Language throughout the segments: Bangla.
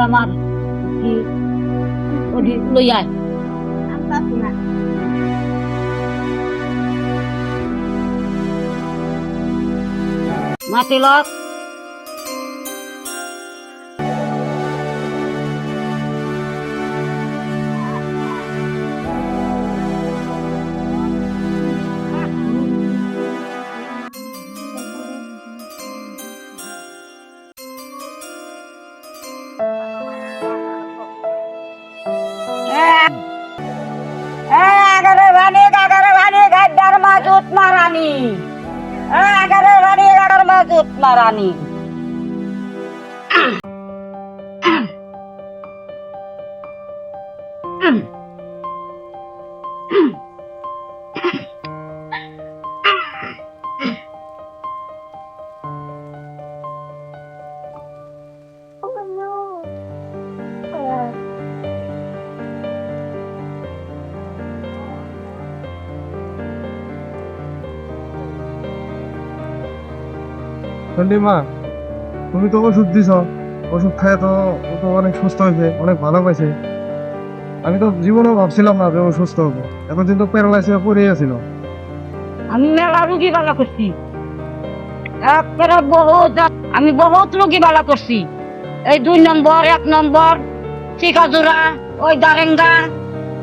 আমার কি ওদি লই আয় মাটি লক Marani. মা তুমি তো ওষুধ দিছ, ওষুধ খায় তো ও তো অনেক সুস্থ হয়েছে, অনেক ভালো পাইছে। আমি তো জীবনেও ভাবছিলাম না যে ও সুস্থ হবে, এতদিন তো প্যারালাইসিস পড়ে আছিল। আমি মেলা রুগী ভালো করছি, আমি বহুত রুগী ভালো করছি। এই 2 নম্বর 1 নম্বর চিকাজোড়া, ওই দারেঙ্গা,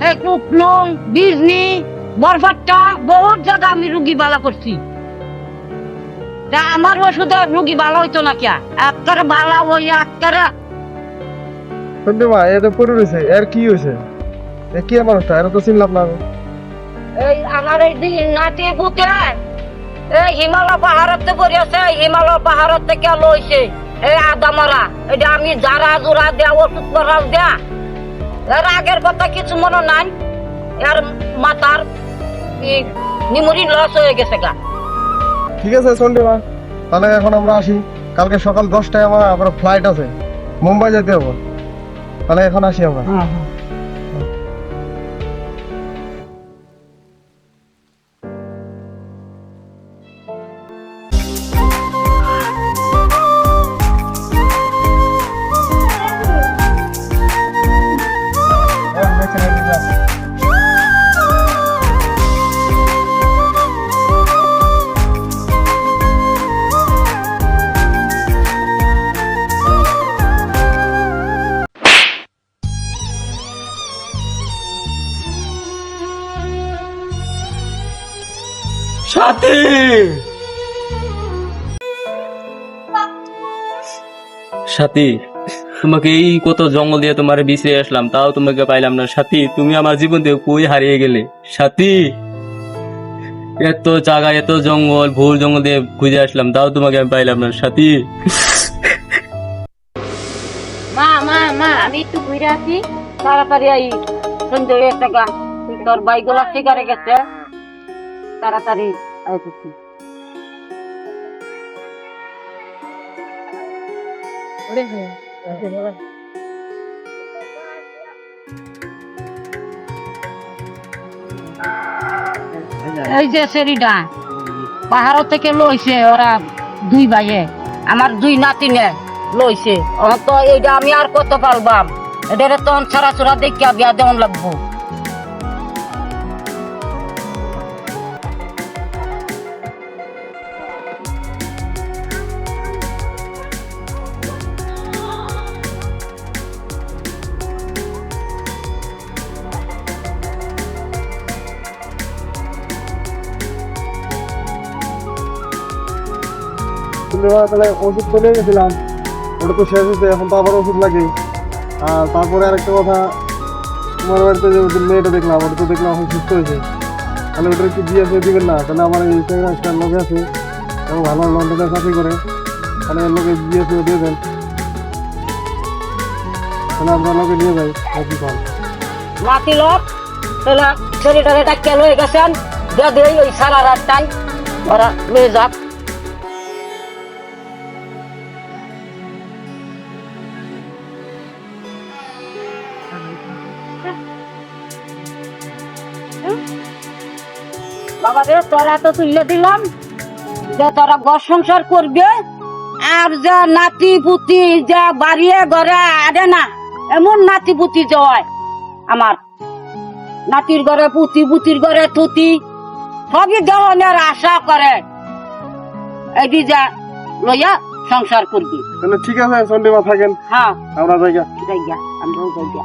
এই কুকলুং, বিজনি, বরফাট্টা, বহুত জায়গা আমি রুগী ভালো করছি। তা আমার ওষুধে রুগী ভালো হইতো না কিয়া, একবারে ভালো হইয়া একবারে। মা এ তো পড়ে রয়েছে, এর কি হয়েছে? এ কি মানুষটা, এর তো চিনলাম না। এই আমার এই দিন নাতি পুতে এই হিমালয় পাহাড়তে পড়িয়াছে, হিমালয় পাহাড় থেকে লইছে এই আদামারা। এটা আমি যারা জোড়া দেয়া ওষুধ করাও দেয়া, এর আগের কথা কিছু মনে নাই। এর মাথার নিমুরি লস হয়ে গেছে গা। ঠিক আছে মা, তাহলে এখন আমরা আসি। কালকে সকাল 10টায় আমার আবার ফ্লাইট আছে, মুম্বাই যেতে হবে। তাহলে এখন আসি আমরা। সাথী, সাথী, তোমাকে এই কত জঙ্গল দিয়ে তোমার বিছড়ে আসলাম, তাও তোমাকে পাইলাম না। সাথী, তুমি আমার জীবন থেকে কই হারিয়ে গেলে? সাথী, এত জায়গা, এত জঙ্গল, ভুল জঙ্গল দিয়ে খুঁজে আসলাম, তাও তোমাকে আমি পাইলাম না। সাথী, মা মা মা, আমি একটু ঘুরে আসি, তাড়াতাড়ি আই। সন্ধ্যে একটা গা, তোর বাইগুলা শিকারে গেছে, তাড়াতাড়ি আইতেছি। এই যে সেরিডা পাহাড় থেকে লইছে ওরা 2 ভাইয়ে, আমার 2 নাতিনে লইছে। তো এইটা আমি আর কত পালবাম, এটা তখন ছাড়া ছড়া দেখিয়া বিয়া দেওয়ান লাগবো। তাহলে ওষুধ চলে গেছিলাম, ওটা তো শেষ হয়েছে, এখন তো আবার ওষুধ লাগে। আর তারপরে আরেকটা কথা, তোমার বাড়িতে যে ওদের মেয়েটা দেখলাম, ওটা তো দেখলাম এখন সুস্থ হয়েছে। তাহলে ওটা কি দিয়ে দিবেন না? তাহলে আমার এই একটা লোক আছে, এবং ভালো লন্ডনে চাকরি করে, তাহলে এর লোকে দিয়ে দিয়ে দেন। তাহলে আপনার লোকে নিয়ে যাই কি কম নাতি লোক তাহলে শরীরটা ডাক্তার হয়ে গেছেন, দিয়ে ওই সারা রাতটাই ওরা লয়ে যাক। বাবা রে, তোরা তো তুলে দিলাম যে তোরা ঘর সংসার করবে, আর যে নাতি পুতি যে বাড়িয়ে ঘরে আরে না, এমন নাতি পুতি জয় আমার নাতির ঘরে পুতি, পুতির ঘরে তুতি, সবই দেওয়ানের আশা করে। এদি যা লইয়া সংসার করবি। তাহলে ঠিক আছে চন্ডিমা থাকেন, হ্যাঁ আমরা জায়গা জায়গা, আমরাও জায়গা।